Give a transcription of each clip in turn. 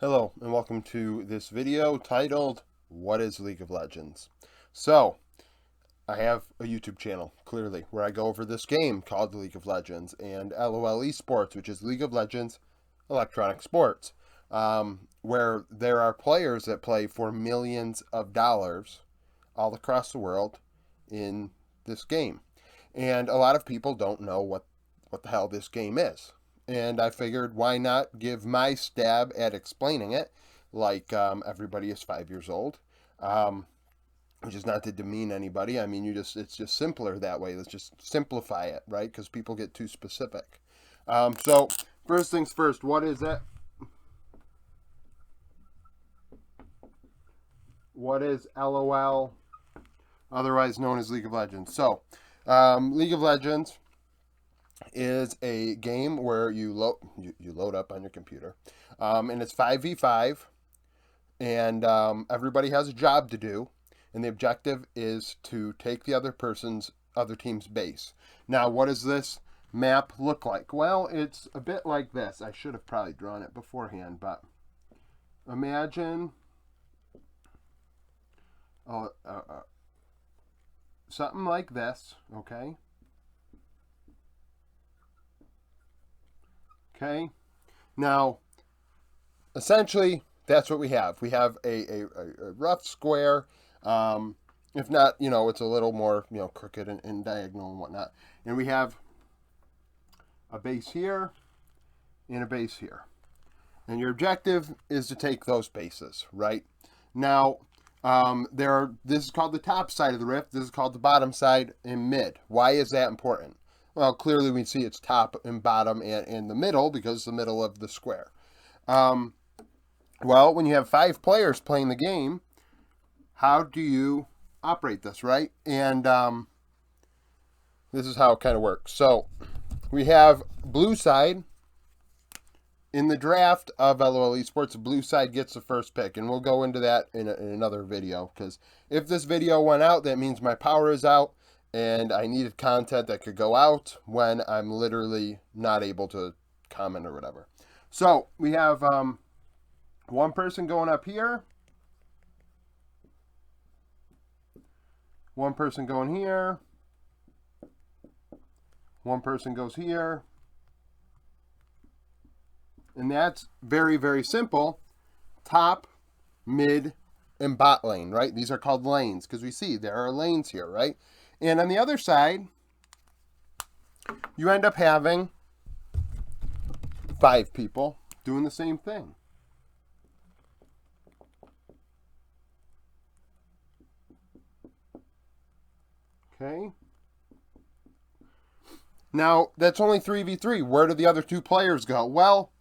Hello and welcome to this video titled What is League of Legends? So, I have a YouTube channel, clearly, where I go over this game called League of Legends and LOL Esports, which is League of Legends Electronic Sports, where there are players that play for millions of dollars all across the world in this game. And a lot of people don't know what the hell this game is. And I figured, why not give my stab at explaining it, like everybody is 5 years old, which is not to demean anybody. I mean, it's just simpler that way. Let's just simplify it, right? Because people get too specific. So first things first, what is it? What is LOL, otherwise known as League of Legends? So, League of Legends is a game where you load up on your computer, and it's 5v5, and everybody has a job to do, and the objective is to take the other team's base. Now, what does this map look like? Well, it's a bit like this. I should have probably drawn it beforehand, but imagine something like this, okay? Okay, now essentially that's what we have. We have a rough square. If not, it's a little more, crooked and diagonal and whatnot. And we have a base here and a base here. And your objective is to take those bases, right? Now, this is called the top side of the rift. This is called the bottom side and mid. Why is that important? Well, clearly we see it's top and bottom and the middle, because it's the middle of the square. Well, when you have 5 players playing the game, how do you operate this, right? And this is how it kind of works. So we have blue side. In the draft of LOL Esports, the blue side gets the first pick, and we'll go into that in another video, because if this video went out, that means my power is out, and I needed content that could go out when I'm literally not able to comment or whatever. So we have one person going up here, one person going here, one person goes here, and that's very, very simple. Top, mid, and bot lane, right? These are called lanes, because we see there are lanes here, right? And on the other side, you end up having 5 people doing the same thing. Okay. Now, that's only 3v3. Where do the other 2 players go? Well,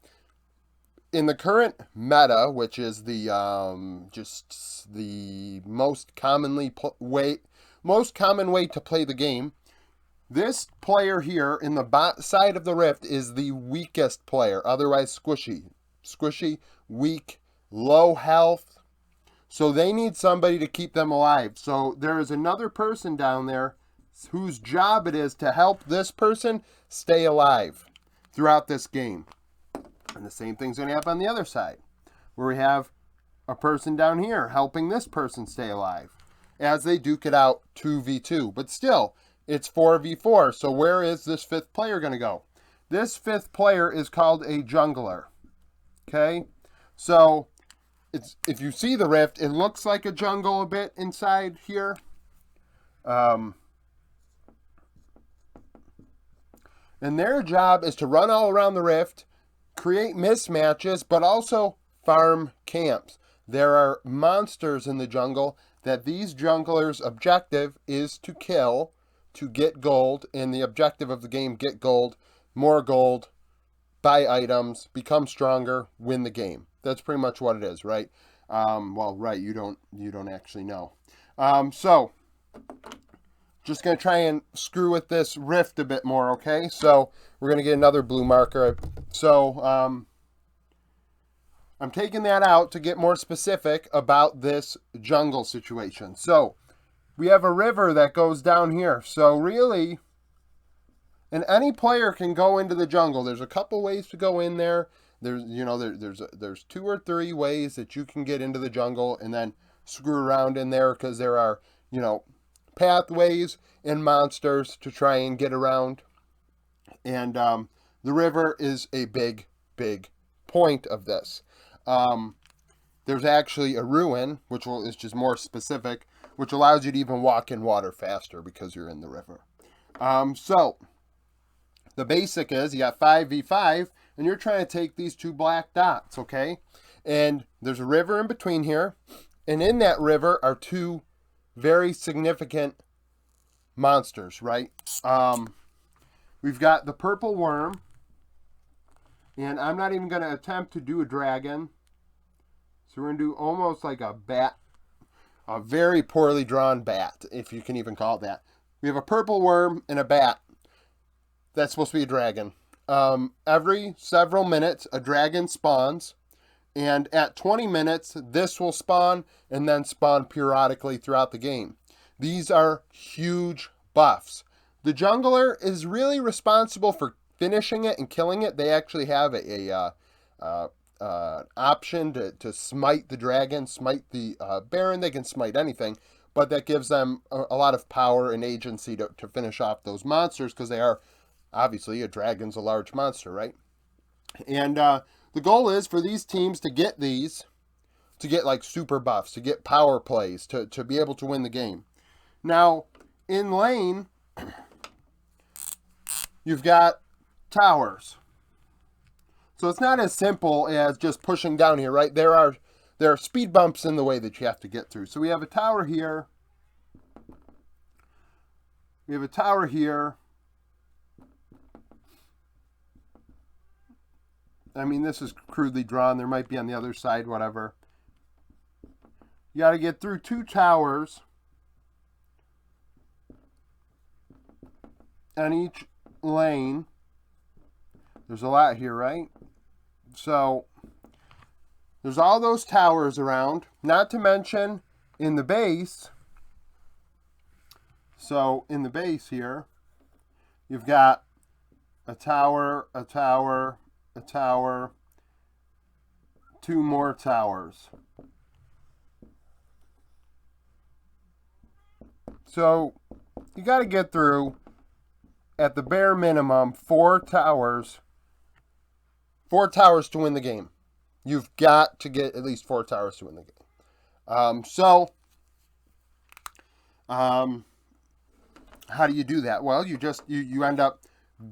in the current meta, which is the just the most common way to play the game, this player here in the bot side of the rift is the weakest player, otherwise squishy, weak, low health. So they need somebody to keep them alive. So there is another person down there whose job it is to help this person stay alive throughout this game. And the same thing's going to happen on the other side, where we have a person down here helping this person stay alive as they duke it out 2v2. But still, it's 4v4. So where is this 5th player going to go? This 5th player is called a jungler. Okay? So if you see the rift, it looks like a jungle a bit inside here. And their job is to run all around the rift, create mismatches, but also farm camps. There are monsters in the jungle that these junglers' objective is to kill to get gold, and the objective of the game, get gold, more gold, buy items, become stronger, win the game. That's pretty much what it is, right? Well, right, you don't actually know. So just going to try and screw with this rift a bit more, okay? So we're going to get another blue marker. So I'm taking that out to get more specific about this jungle situation. So we have a river that goes down here. So really, and any player can go into the jungle. There's a couple ways to go in there. there's 2 or 3 ways that you can get into the jungle and then screw around in there, because there are, pathways and monsters to try and get around. And the river is a big, big point of this. There's actually a ruin, is just more specific, which allows you to even walk in water faster because you're in the river. So the basic is you got 5v5, and you're trying to take these 2 black dots, okay? And there's a river in between here, and in that river are 2 very significant monsters, right? We've got the purple worm, and I'm not even going to attempt to do a dragon. So we're going to do almost like a bat, a very poorly drawn bat, if you can even call it that. We have a purple worm and a bat. That's supposed to be a dragon. Every several minutes, a dragon spawns. And at 20 minutes, this will spawn and then spawn periodically throughout the game. These are huge buffs. The jungler is really responsible for finishing it and killing it. They actually have a option to smite the dragon, smite the Baron. They can smite anything, but that gives them a lot of power and agency to finish off those monsters, because they are, obviously, a dragon's a large monster, right? And the goal is for these teams to get like super buffs, to get power plays, to be able to win the game. Now, in lane, you've got towers. So it's not as simple as just pushing down here, right? There are speed bumps in the way that you have to get through. So we have a tower here. We have a tower here. I mean, this is crudely drawn. There might be on the other side, whatever. You got to get through 2 towers on each lane. There's a lot here, right? So there's all those towers around, not to mention in the base. So in the base here, you've got a tower, a tower, a tower, 2 more towers. So you got to get through, at the bare minimum, 4 towers. 4 towers to win the game. You've got to get at least 4 towers to win the game. How do you do that? Well, you end up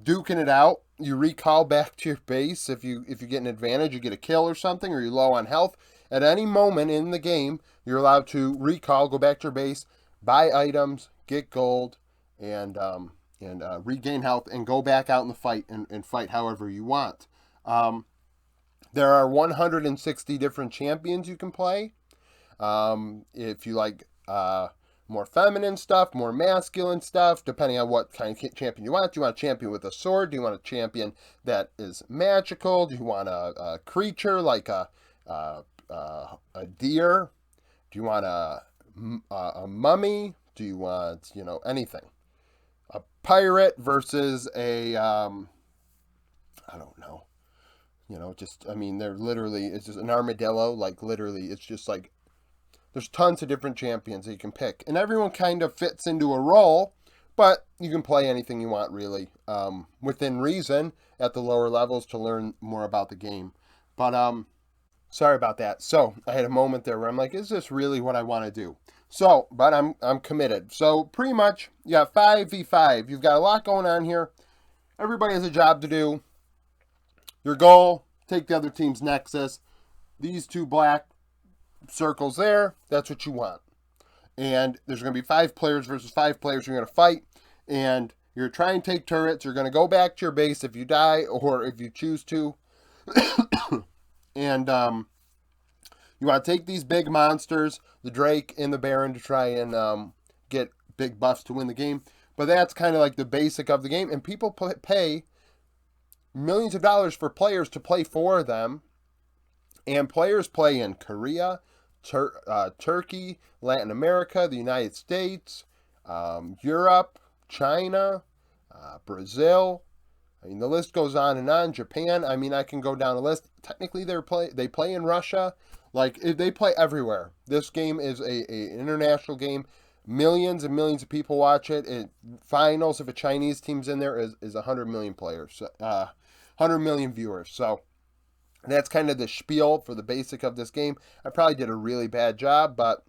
duking it out. You recall back to your base. If you get an advantage, you get a kill or something, or you're low on health. At any moment in the game, you're allowed to recall, go back to your base, buy items, get gold, and regain health, and go back out in the fight and fight however you want. There are 160 different champions you can play. If you like more feminine stuff, more masculine stuff, depending on what kind of champion you want. Do you want a champion with a sword? Do you want a champion that is magical? Do you want a creature like a deer? Do you want a mummy? Do you want, anything? A pirate versus a, I don't know. They're literally, it's just an armadillo. Like, literally, it's just like, there's tons of different champions that you can pick. And everyone kind of fits into a role, but you can play anything you want, really, within reason at the lower levels to learn more about the game. But, sorry about that. So, I had a moment there where I'm like, is this really what I want to do? So, but I'm committed. So, pretty much, you got 5v5. You've got a lot going on here. Everybody has a job to do. Your goal, take the other team's nexus. These 2 black circles there, that's what you want. And there's going to be 5 players versus 5 players. You're going to fight, and you're trying to take turrets. You're going to go back to your base if you die or if you choose to. And you want to take these big monsters, the Drake and the Baron, to try and get big buffs to win the game. But that's kind of like the basic of the game. And people pay millions of dollars for players to play for them. And players play in Korea, Turkey, Latin America, the United States, Europe, China, Brazil, I mean, the list goes on and on. Japan, I mean, I can go down a list. Technically, they play in Russia. Like, they play everywhere. This game is a international game. Millions and millions of people watch it. Finals, if a Chinese team's in there, is 100 million players, 100 million viewers. So that's kind of the spiel for the basic of this game. I probably did a really bad job, but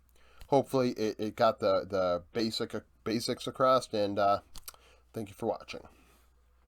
hopefully it got the basics across. And thank you for watching.